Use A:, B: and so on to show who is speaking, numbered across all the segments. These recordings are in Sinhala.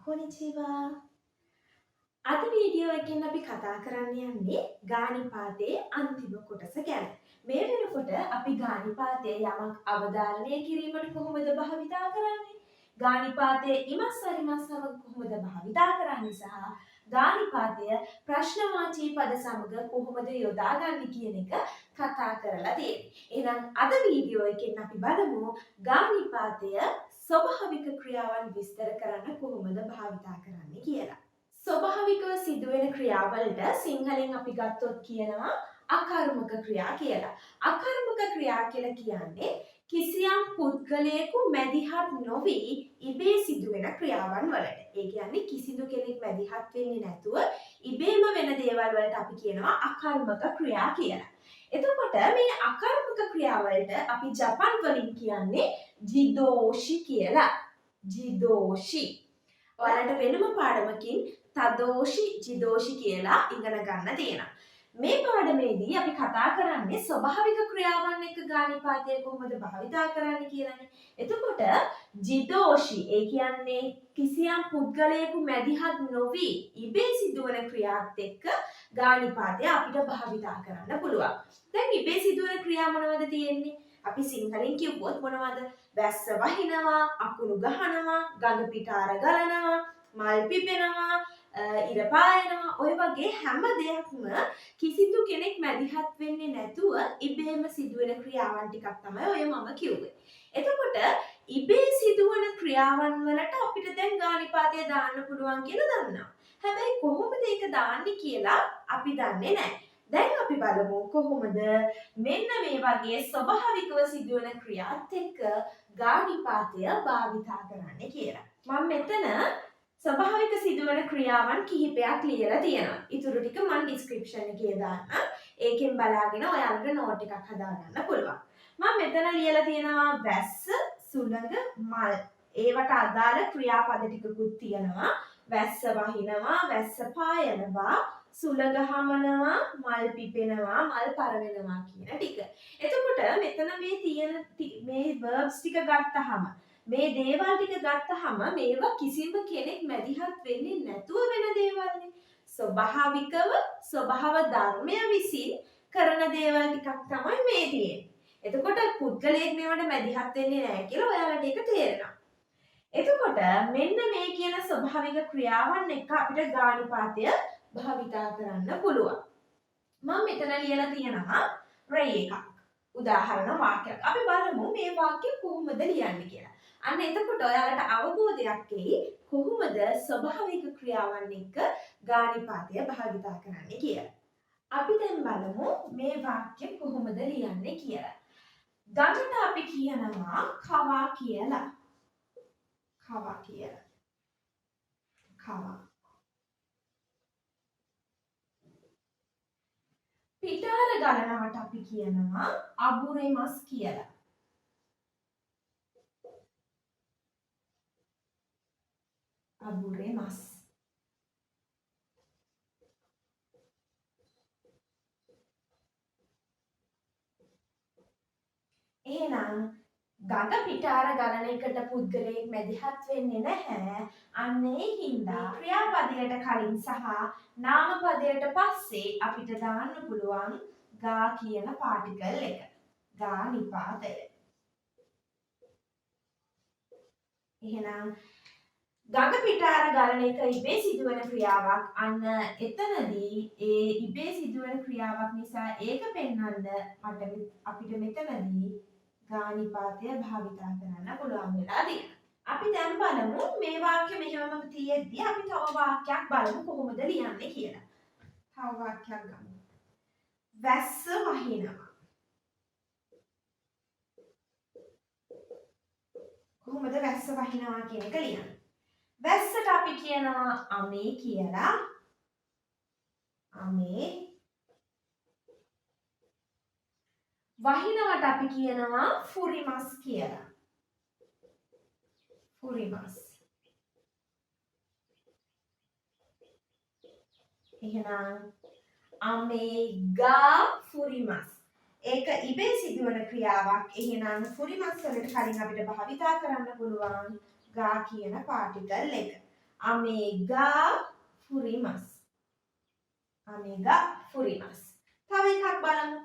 A: කොනිචිවා. අද වීඩියෝ එකෙන් අපි කතා කරන්න යන්නේ ගානිපාතයේ අන්තිම කොටස ගැන. මේ වෙනකොට අපි ගානිපාතයේ යමක් අවධාරණය කිරීමට කොහොමද භාවිතා කරන්නේ? ගානිපාතයේ ඉමස් පරිමස් සමග කොහොමද භාවිතා කරන්නේ සහ ගානිපාතය ප්‍රශ්නවාචී පද සමග කොහොමද යොදාගන්නේ කියන එක කතා කරලා තියෙන්නේ. එහෙනම් අද වීඩියෝ එකෙන් අපි බලමු ගානිපාතය ස්වභාවික ක්‍රියාවන් විස්තර කරන්න කොහොමද භාවිතා කරන්නේ කියලා. ස්වභාවිකව සිදුවෙන ක්‍රියාවලට සිංහලෙන් අපි ගත්තොත් කියනවා අකර්මක ක්‍රියා කියලා. අකර්මක ක්‍රියා කියලා කියන්නේ කිසියම් පුද්ගලයෙකු මැදිහත් නොවි ඉබේ සිදුවෙන ක්‍රියාවන් වලට. ඒ කියන්නේ කිසිදු කෙනෙක් මැදිහත් වෙන්නේ නැතුව ඉබේම වෙන දේවල් වලට අපි කියනවා අකර්මක ක්‍රියා කියලා. එතකොට මේ අකර්මක ක්‍රියාවලට අපි ජපන් වලින් කියන්නේ jyoshi කියලා. jyoshi. ඔයාලට වෙනම පාඩමකින් තදෝෂි ජිදෝෂි කියලා ඉගෙන ගන්න තියෙනවා. මේ පාඩමේදී අපි කතා කරන්නේ ස්වභාවික ක්‍රියාවන් එක්ක ගානිපාතය කොහොමද භාවිතා කරන්නේ කියලානේ. එතකොට ජිදෝෂි ඒ කියන්නේ කිසියම් පුද්ගලයෙකු මැදිහත් නොවි ඉබේ සිදුවන ක්‍රියාවත් එක්ක ගානිපාතය අපිට භාවිතා කරන්න පුළුවන්. දැන් ඉබේ සිදුවන ක්‍රියා මොනවද තියෙන්නේ? අපි සිංහලෙන් කිව්වොත් මොනවද? වැස්ස වහිනවා, අකුණු ගහනවා, ගඟ පිටාර ගලනවා, මල් පිපෙනවා, ඉර පායනවා, ඔය වගේ හැම දෙයක්ම කිසිදු කෙනෙක් මැදිහත් වෙන්නේ නැතුව ඉබේම සිදුවෙන ක්‍රියාවන් ටිකක් තමයි ඔය මම කිව්වේ. එතකොට ඉබේ සිදුවන ක්‍රියාවන් වලට අපිට දැන් ගානිපාතය දාන්න පුළුවන් කියලා දන්නවා. හැබැයි කොහොමද ඒක දාන්නේ කියලා අපි දන්නේ නැහැ. දැන් අපි බලමු කොහොමද මෙන්න මේ වගේ ස්වභාවිකව සිදුවන ක්‍රියාත් එක්ක ගානිපාතය භාවිතා කරන්නේ කියලා. මම මෙතන ස්වභාවික සිදුවන ක්‍රියාවන් කිහිපයක් ලියලා තියෙනවා. ඊටු ටික මම ඩිස්ක්‍රිප්ෂන් එකේ දාන්න. ඒකෙන් බලාගෙන ඔයාලට නෝට් එකක් හදාගන්න පුළුවන්. මම මෙතන ලියලා තියෙනවා වැස්ස, සුළඟ, මල්. ඒවට අදාළ ක්‍රියාපද ටිකකුත් තියෙනවා. වැස්ස වහිනවා, වැස්ස පායනවා, සුළඟ හමනවා, මල් පිපෙනවා, මල් පරවෙනවා කියන ටික. එතකොට මෙතන මේ තියෙන මේ verbs ටික ගත්තහම මේ දේවල් ටික ගත්තහම මේවා කිසිම කෙනෙක් මැදිහත් වෙන්නේ නැතුව වෙන දේවල්නේ. ස්වභාවිකව ස්වභාව ධර්මය විසින් කරන දේවල් ටිකක් තමයි මේ තියෙන්නේ. එතකොට පුද්ගලයෙක් මේවට මැදිහත් වෙන්නේ නැහැ කියලා ඔයාලට ඒක තේරෙනවා. එතකොට මෙන්න මේ කියන ස්වභාවික ක්‍රියාවන් එක අපිට ගානිපාතය භාවිතා කරන්න පුළුවන්. මම මෙතන ලියලා තියෙනවා රේ එකක්. උදාහරණ වාක්‍යයක්. අපි බලමු මේ වාක්‍ය කොහොමද ලියන්නේ කියලා. අන්න එතකොට ඔයාලට අවබෝධයක් එයි කොහොමද ස්වභාවික ක්‍රියාවන් එක්ක ගානිපාතය භාවිතා කරන්නේ කියලා. අපි දැන් බලමු මේ වාක්‍ය කොහොමද ලියන්නේ කියලා. ගඟට අපි කියනවා කවා කියලා. කවා කියලා. කවා. පිටාර ගලනවට අපි කියනවා අබුරෙමස් කියලා. අබුරෙමස්. එහෙනම් ගඟ පිටාර ගලන එකට පුද්ගලයෙක් මැදිහත් වෙන්නේ නැහැ. අන්න ඒ හින්දා ක්‍රියාපදයට කලින් සහ නාමපදයට පස්සේ අපිට දාන්න පුළුවන් ගා කියන පාටිකල් එක. ගානිපාතය. එහෙනම් ගඟ පිටාර ගලන එක ඉබේ සිදුවන ක්‍රියාවක්. අන්න එතනදී ඒ ඉබේ සිදුවන ක්‍රියාවක් නිසා ඒක පෙන්වන්න අපිට මෙතනදී ගානිපාතය භාවිතා කරන්න පුළුවන් වෙලා තියෙනවා. අපි දැන් බලමු මේ වාක්‍ය මෙහෙමම තියෙද්දි අපි තව වාක්‍යයක් බලමු කොහොමද ලියන්නේ කියලා. තව වාක්‍යයක් ගමු. වැස්ස වහිනවා. කොහොමද වැස්ස වහිනවා කියන එක ලියන්නේ? වැස්සට අපි කියනවා අමේ කියලා. අමේ. වහිනවට අපි කියනවා ෆුරිමස් කියලා. ෆුරිමස්. එහෙනම් අමේ ගා ෆුරිමස්. ඒක ඉබේ සිදුවන ක්‍රියාවක්. එහෙනම් ෆුරිමස් වලට කලින් අපිට භාවිතා කරන්න පුළුවන් ගා කියන පාටිකල් එක. Amega furimasu. Amega furimasu. තව එකක් බලමු.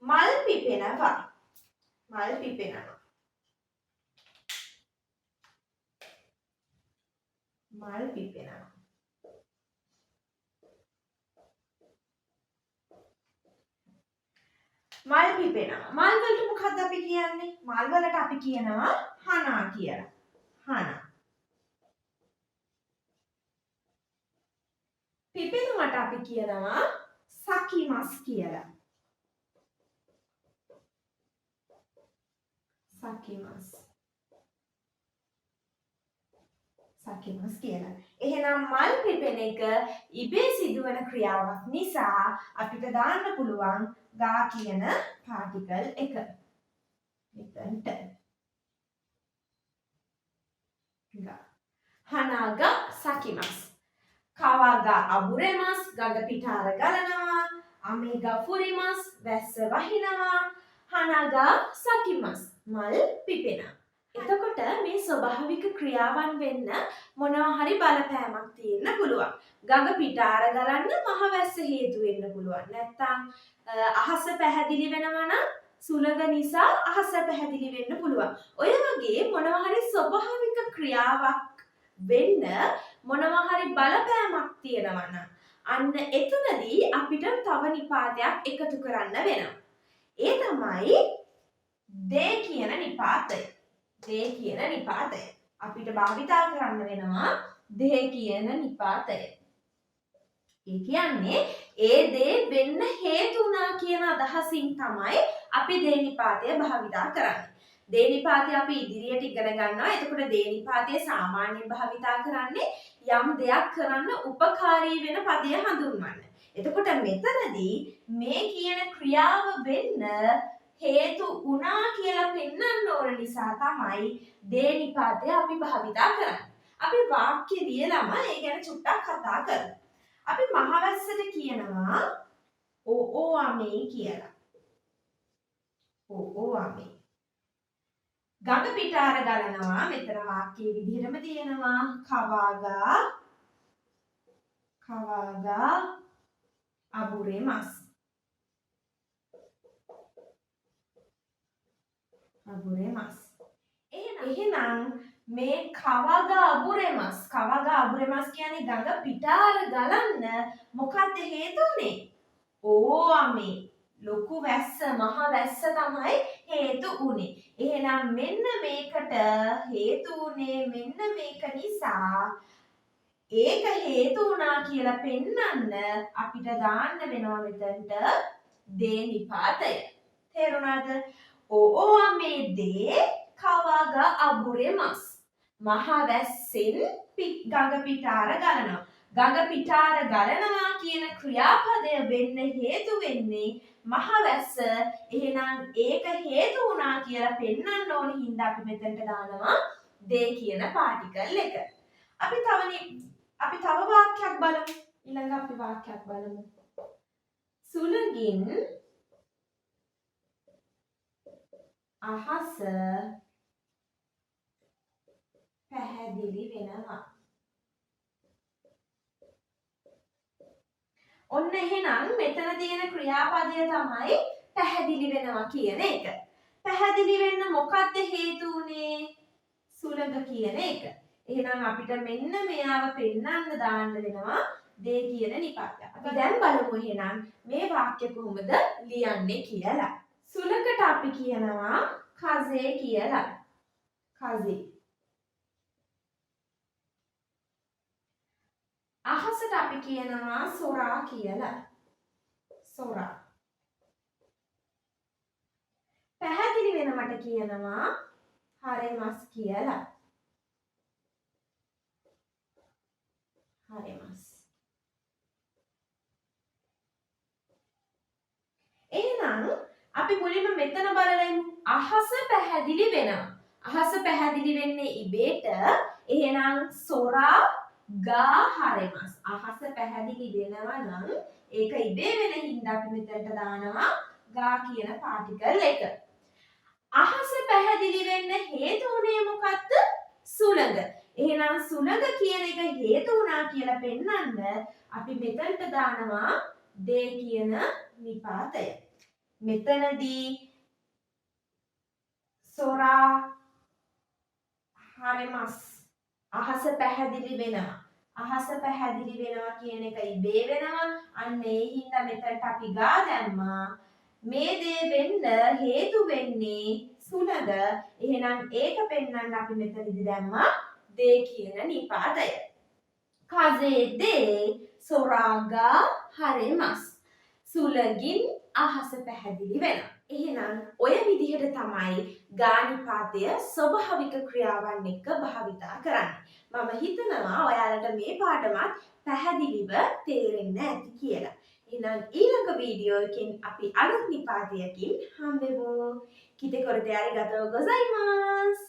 A: මල් පිපෙනවා. මල් පිපෙනවා. මල් පිපෙනවා. මල් පිපෙනවා. මල් වලට මොකක්ද අපි කියන්නේ? මල් වලට අපි කියනවා හනා කියලා. හනා. පිපෙනවට අපි කියනවා සකිමස් කියලා. සකිමස්. සකිමස් කියලා. එහෙනම් මල් පිපෙන එක ඉබේ සිදුවන ක්‍රියාවක් නිසා අපිට දාන්න පුළුවන් ගා කියන පාටිකල් එක. මෙතනට. ගා. හනාගා සකිමස්. කවාගා අබුරෙමස් ගඟ පිටාර ගලනවා. අමේගා ෆුරිමස් වැස්ස වහිනවා. හනාගා සකිමස් මල් පිපෙනවා. එතකොට මේ ස්වභාවික ක්‍රියාවන් වෙන්න මොනවා හරි බලපෑමක් තියෙන්න පුළුවන්. ගඟ පිටාර ගලන්න මහ වැස්ස හේතු වෙන්න පුළුවන්. නැත්නම් අහස පැහැදිලි වෙනවා නම් සුළඟ නිසා අහස පැහැදිලි වෙන්න පුළුවන්. ඔය වගේ මොනවා හරි ස්වභාවික ක්‍රියාවක් වෙන්න මොනවා හරි බලපෑමක් තියෙනවා නම් අන්න එතනදී අපිට තව නිපාතයක් එකතු කරන්න වෙනවා. ඒ තමයි දේ කියන නිපාතය. දේ කියන නිපාතය. අපිට භාවිතා කරන්න වෙනවා දේ කියන නිපාතය. ඒ කියන්නේ ඒ දේ වෙන්න හේතු වුණා කියන අදහසින් තමයි අපි දේ නිපාතය භාවිතා කරන්නේ. දේ නිපාතය අපි ඉදිරියට ඉගෙන ගන්නවා. එතකොට දේ නිපාතය සාමාන්‍යයෙන් භාවිතා කරන්නේ යම් දෙයක් කරන්න උපකාරී වෙන පදය හඳුන්වන්න. එතකොට මෙතනදී මේ කියන ක්‍රියාව වෙන්න හේතු වුණා කියලා පෙන්වන්න ඕන නිසා තමයි දේ නිපාතය අපි භාවිතා කරන්නේ. අපි වාක්‍ය ලියලම ඒ ගැන චුට්ටක් කතා කරමු. අපි මහවැස්සට කියනවා ඕ අමේ කියලා. ඕ අමේ. ගඟ පිටාර ගලනවා. මෙතන වාක්‍යයේ විදිහටම තියෙනවා කවාගා අබුරෙමස්. අබුරෙමස්. එහෙනම් මේ කවාගා අබුරෙමස් කියන්නේ ගඟ පිටාර ගලන්න මොකක්ද හේතු උනේ? ඕවමේ ලොකු වැස්ස මහ වැස්ස තමයි හේතු උනේ. එහෙනම් මෙන්න මේකට හේතු උනේ මෙන්න මේක නිසා ඒක හේතු වුණා කියලා පෙන්වන්න අපිට දාන්න වෙනවා මෙතනට දේ නිපාතය. තේරුණාද? ඕවමේ දේ කවාගා අබුරෙමස්. මහ වැස්සෙන් ගඟ පිටාර ගලනවා. ගඟ පිටාර ගලනවා කියන ක්‍රියාපදය වෙන්න හේතු වෙන්නේ මහ වැස්ස. එහෙනම් ඒක හේතු වුණා කියලා පෙන්වන්න ඕන හින්දා අපි මෙතනට දානවා දේ කියන පාටිකල් එක. අපි තව වාක්‍යයක් බලමු. ඊළඟ අපි වාක්‍යයක් බලමු. සුළඟින් අහස පැහැදිලි වෙනවා. ඔන්න එහෙනම් මෙතන තියෙන ක්‍රියාපදය තමයි පැහැදිලි වෙනවා කියන එක. පැහැදිලි වෙන්න මොකක්ද හේතු උනේ? සුළඟ කියන එක. එහෙනම් අපිට මෙන්න මෙයාව පෙන්වන්න දාන්න වෙනවා දේ කියන නිපාතය. අපි දැන් බලමු එහෙනම් මේ වාක්‍ය කොහොමද ලියන්නේ කියලා. සුළඟට අපි කියනවා කසේ කියලා. කසේ. අහසට අපි කියනවා සොරා කියලා. සොරා. පැහැදිලි වෙනවට කියනවා හරෙමස් කියලා. හරෙමස්. එහෙනම් අපි මුලින්ම මෙතන බලමු. අහස පැහැදිලි වෙනවා. අහස පැහැදිලි වෙන්නේ ඉබේට. එහෙනම් සොරා ගා හරෙමස්. අහස පැහැදිලි වෙනවා නම් ඒක ඉබේ වෙන හින්දා අපි මෙතනට දානවා ගා කියන පාටිකල් එක. අහස පැහැදිලි වෙන්න හේතු උනේ මොකක්ද? සුළඟ. එහෙනම් සුළඟ කියන එක හේතු වුණා කියලා පෙන්වන්න අපි මෙතනට දානවා දේ කියන නිපාතය. මෙතනදී සොරා හරමස් අහස පැහැදිලි වෙනවා. අහස පැහැදිලි වෙනවා කියන එක ඉබේ වෙනවා. අන්න ඒ හින්දා මෙතනට අපි ගා දැම්මා. මේ දේ වෙන්න හේතු වෙන්නේ සුළඟ. එහෙනම් ඒක පෙන්වන්න අපි මෙතනදී දැම්මා දේ කියන නිපාතය. කසේදේ සොරාගා හරෙමස්. සුළඟින් අහස පැහැදිලි වෙනවා. එහෙනම් ඔය විදිහට තමයි ගා නිපාතය ස්වභාවික ක්‍රියාවන් එක්ක භාවිතා කරන්නේ. මම හිතනවා ඔයාලට මේ පාඩමත් පැහැදිලිව තේරෙන්න ඇති කියලා. එහෙනම් ඊළඟ වීඩියෝ එකකින් අපි අලුත් නිපාතයකින් හම්බෙමු. කිතේ කොරතේ arigatou gozaimasu.